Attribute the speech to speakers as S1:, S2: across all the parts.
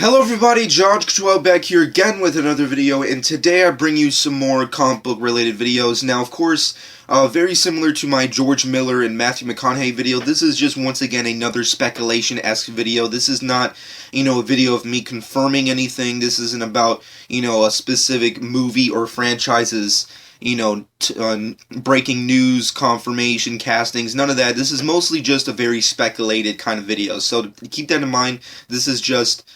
S1: Hello everybody, George Couture back here again with another video, and today I bring you some more comic book related videos. Now of course, very similar to my George Miller and Matthew McConaughey video, this is just once again another speculation-esque video. This is not, a video of me confirming anything. This isn't about, a specific movie or franchise's breaking news, confirmation, castings, none of that. This is mostly just a very speculated kind of video. So to keep that in mind, this is just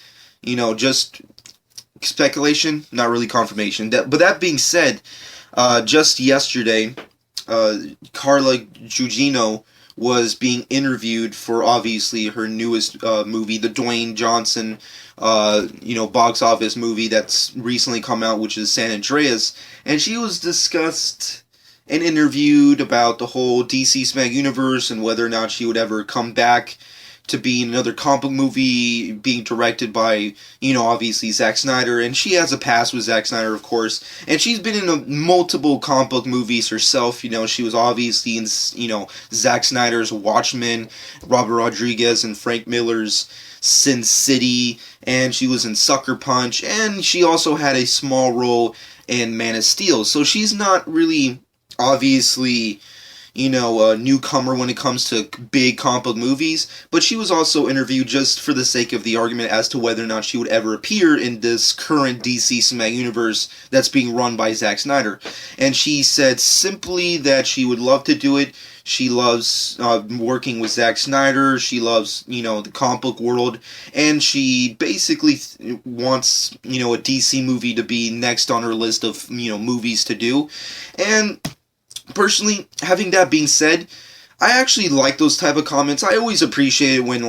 S1: speculation, not really confirmation. But that being said, just yesterday, Carla Gugino was being interviewed for obviously her newest movie, the Dwayne Johnson, box office movie that's recently come out, which is San Andreas, and she was discussed and interviewed about the whole DC Cinematic Universe and whether or not she would ever come back to be in another comic book movie being directed by, obviously Zack Snyder. And she has a past with Zack Snyder, of course. And she's been in multiple comic book movies herself. She was obviously in, Zack Snyder's Watchmen, Robert Rodriguez and Frank Miller's Sin City. And she was in Sucker Punch. And she also had a small role in Man of Steel. So she's not really, obviously, a newcomer when it comes to big comic book movies, but she was also interviewed just for the sake of the argument as to whether or not she would ever appear in this current DC Cinematic Universe that's being run by Zack Snyder. And she said simply that she would love to do it. She loves working with Zack Snyder. She loves, the comic book world. And she basically wants, a DC movie to be next on her list of, movies to do. And personally, having that being said, I actually like those type of comments. I always appreciate it when,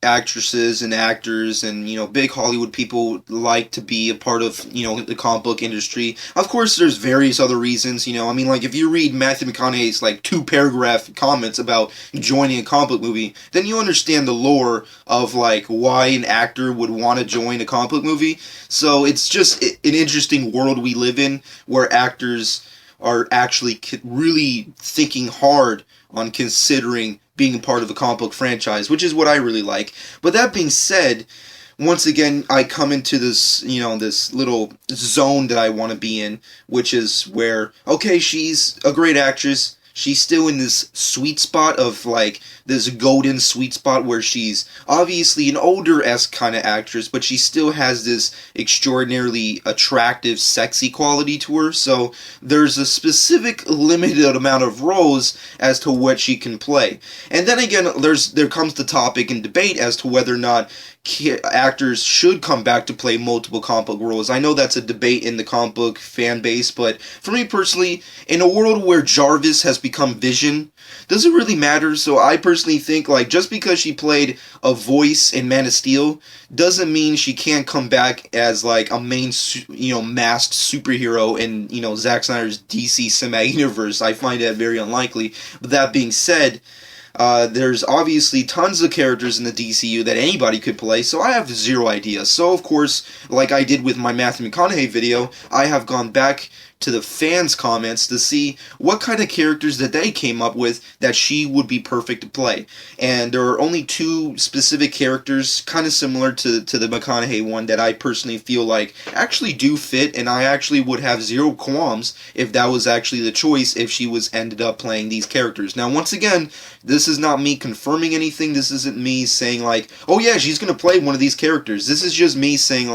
S1: actresses and actors and, big Hollywood people like to be a part of, the comic book industry. Of course, there's various other reasons, if you read Matthew McConaughey's, 2-paragraph comments about joining a comic book movie, then you understand the lore of, why an actor would want to join a comic book movie. So it's just an interesting world we live in where actors are actually really thinking hard on considering being a part of a comic book franchise, which is what I really like. But that being said, once again, I come into this, this little zone that I want to be in, which is where, okay, she's a great actress. She's still in this sweet spot of, this golden sweet spot where she's obviously an older-esque kind of actress, but she still has this extraordinarily attractive, sexy quality to her. So there's a specific limited amount of roles as to what she can play. And then again, there comes the topic and debate as to whether or not actors should come back to play multiple comic book roles. I know that's a debate in the comic book fan base, but for me personally, in a world where Jarvis has become Vision, does it really matter? So I personally think, just because she played a voice in Man of Steel doesn't mean she can't come back as, a main, masked superhero in, Zack Snyder's DC Cinematic Universe. I find that very unlikely. But that being said, there's obviously tons of characters in the DCU that anybody could play, so I have zero idea. So, of course, like I did with my Matthew McConaughey video, I have gone back to the fans' comments to see what kind of characters that they came up with that she would be perfect to play. And there are only two specific characters, kind of similar to the McConaughey one, that I personally feel actually do fit, and I actually would have zero qualms if that was actually the choice if she ended up playing these characters. Now, once again, this is not me confirming anything. This isn't me saying oh yeah, she's going to play one of these characters. This is just me saying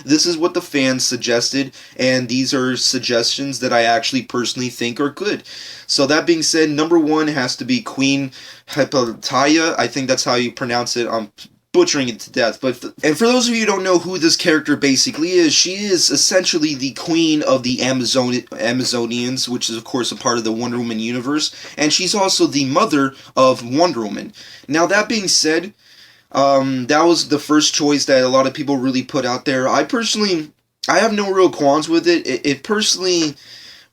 S1: this is what the fans suggested, and these are suggestions that I actually personally think are good. So that being said, number one has to be Queen Hepataya. I think that's how you pronounce it. I'm butchering it to death. And for those of you who don't know who this character basically is, she is essentially the queen of the Amazonians, which is of course a part of the Wonder Woman universe, and she's also the mother of Wonder Woman. Now that being said, that was the first choice that a lot of people really put out there. I have no real qualms with it. It personally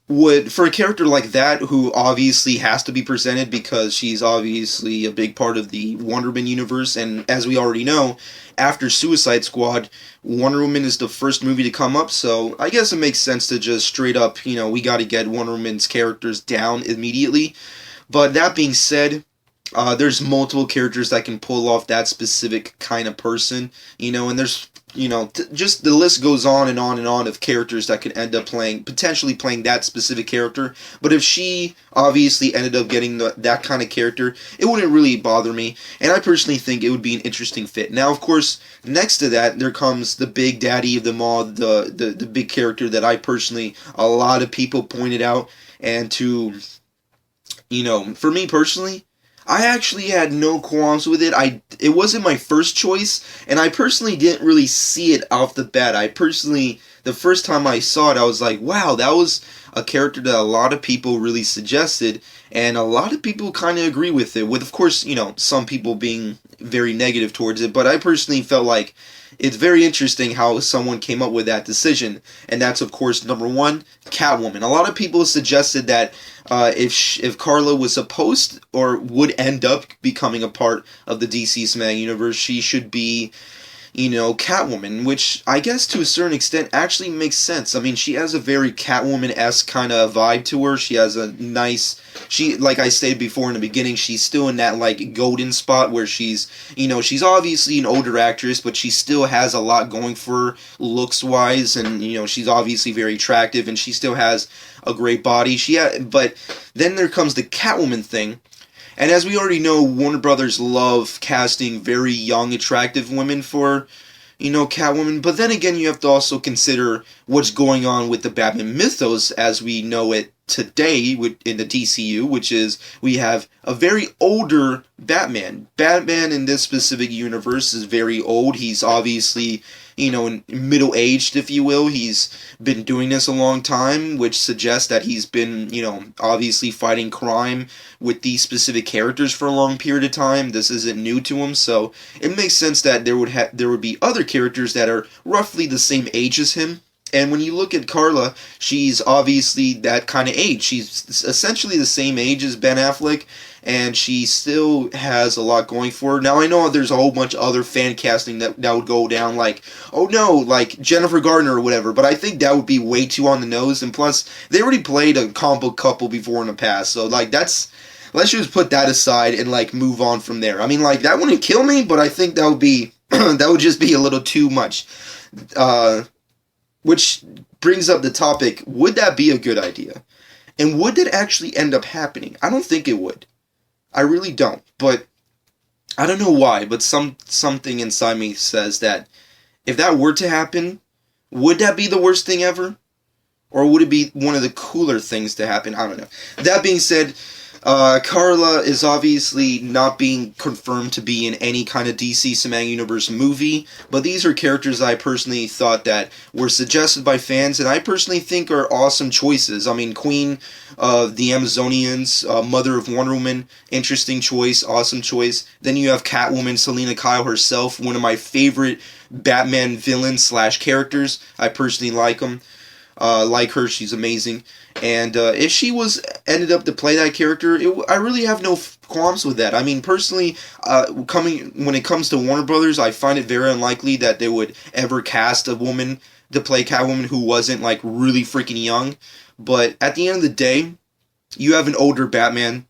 S1: would, for a character like that, who obviously has to be presented because she's obviously a big part of the Wonder Woman universe, and as we already know, after Suicide Squad, Wonder Woman is the first movie to come up, so I guess it makes sense to just straight up, we gotta get Wonder Woman's characters down immediately. But that being said, there's multiple characters that can pull off that specific kind of person, and there's just the list goes on and on and on of characters that could end up potentially playing that specific character. But if she obviously ended up getting that kind of character, it wouldn't really bother me. And I personally think it would be an interesting fit. Now, of course, next to that, there comes the big daddy of them all, the big character that I personally, a lot of people pointed out. And for me personally, I actually had no qualms with it. It wasn't my first choice, and I personally didn't really see it off the bat. The first time I saw it, I was like, wow, that was a character that a lot of people really suggested, and a lot of people kind of agree with it, with, of course, some people being very negative towards it, but I personally felt like it's very interesting how someone came up with that decision, and that's, of course, number one, Catwoman. A lot of people suggested that if Carla was supposed or would end up becoming a part of the DC Cinematic Universe, she should be, Catwoman, which I guess to a certain extent actually makes sense. I mean, she has a very Catwoman-esque kind of vibe to her. She has a nice, like I stated before in the beginning, she's still in that, like, golden spot where she's obviously an older actress, but she still has a lot going for her looks-wise, and, she's obviously very attractive, and she still has a great body. But then there comes the Catwoman thing. And as we already know, Warner Brothers love casting very young, attractive women for, Catwoman. But then again, you have to also consider what's going on with the Batman mythos as we know it today in the DCU, which is we have a very older Batman. Batman in this specific universe is very old. He's obviously, middle-aged, if you will. He's been doing this a long time, which suggests that he's been, obviously fighting crime with these specific characters for a long period of time. This isn't new to him, so it makes sense that there would be other characters that are roughly the same age as him. And when you look at Carla, she's obviously that kind of age. She's essentially the same age as Ben Affleck, and she still has a lot going for her. Now, I know there's a whole bunch of other fan casting that would go down, like, oh no, like Jennifer Gardner or whatever, but I think that would be way too on the nose, and plus, they already played a comic book couple before in the past, so, like, let's just put that aside and, like, move on from there. I mean, like, that wouldn't kill me, but I think that would be, that would just be a little too much. Which brings up the topic, would that be a good idea? And would that actually end up happening? I don't think it would. I really don't. But I don't know why, but something inside me says that if that were to happen, would that be the worst thing ever? Or would it be one of the cooler things to happen? I don't know. That being said, Carla is obviously not being confirmed to be in any kind of DC Cinematic Universe movie, but these are characters I personally thought that were suggested by fans, and I personally think are awesome choices. I mean, Queen of the Amazonians, Mother of Wonder Woman, interesting choice, awesome choice. Then you have Catwoman, Selena Kyle herself, one of my favorite Batman villains / characters. I personally like them. Like her, she's amazing. And if she ended up to play that character, I really have no qualms with that. I mean, personally, when it comes to Warner Brothers, I find it very unlikely that they would ever cast a woman to play Catwoman who wasn't, like, really freaking young. But at the end of the day, you have an older Batman,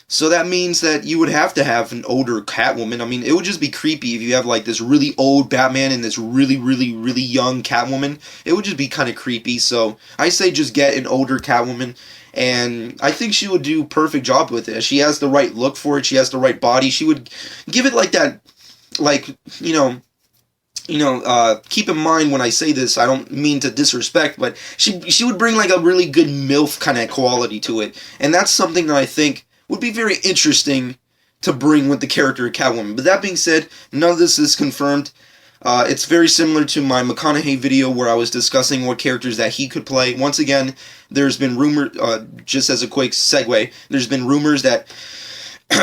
S1: so that means that you would have to have an older Catwoman. I mean, it would just be creepy if you have, like, this really old Batman and this really, really, really young Catwoman. It would just be kind of creepy, so I say just get an older Catwoman, and I think she would do a perfect job with it. She has the right look for it, she has the right body, she would give it, like, that, like, keep in mind when I say this, I don't mean to disrespect, but she would bring, like, a really good MILF kind of quality to it, and that's something that I think would be very interesting to bring with the character of Catwoman. But that being said, none of this is confirmed. It's very similar to my McConaughey video where I was discussing what characters that he could play. Once again, there's been just as a quick segue, there's been rumors that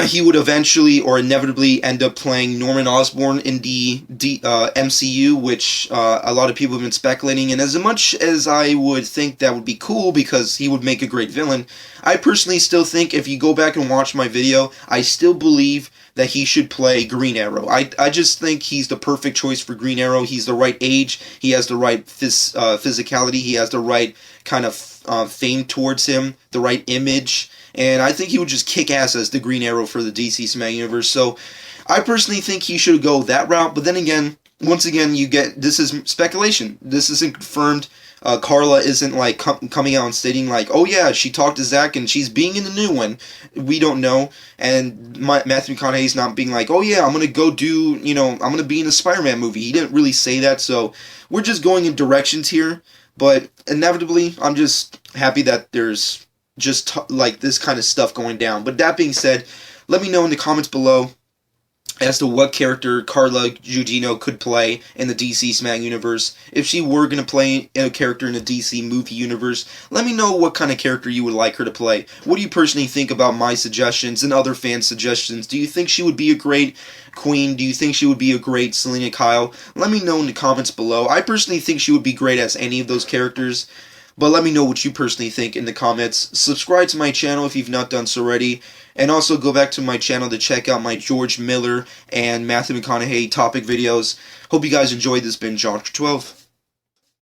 S1: he would eventually or inevitably end up playing Norman Osborn in the MCU, which a lot of people have been speculating. And as much as I would think that would be cool because he would make a great villain, I personally still think if you go back and watch my video, I still believe that he should play Green Arrow. I just think he's the perfect choice for Green Arrow. He's the right age. He has the right physicality. He has the right kind of fame towards him, the right image. And I think he would just kick ass as the Green Arrow for the DC Cinematic Universe. So I personally think he should go that route. But then again, once again, this is speculation. This isn't confirmed. Carla isn't like coming out and stating like, oh yeah, she talked to Zach and she's being in the new one. We don't know. And Matthew McConaughey's not being like, oh yeah, I'm gonna go do, I'm gonna be in a Spider-Man movie. He didn't really say that, so we're just going in directions here. But inevitably, I'm just happy that there's just like this kind of stuff going down. But that being said, let me know in the comments below as to what character Carla Gugino could play in the DC Cinematic Universe. If she were going to play a character in the DC movie universe, let me know what kind of character you would like her to play. What do you personally think about my suggestions and other fan suggestions? Do you think she would be a great Queen? Do you think she would be a great Selena Kyle? Let me know in the comments below. I personally think she would be great as any of those characters. But let me know what you personally think in the comments. Subscribe to my channel if you've not done so already. And also go back to my channel to check out my George Miller and Matthew McConaughey topic videos. Hope you guys enjoyed this. Been John 12.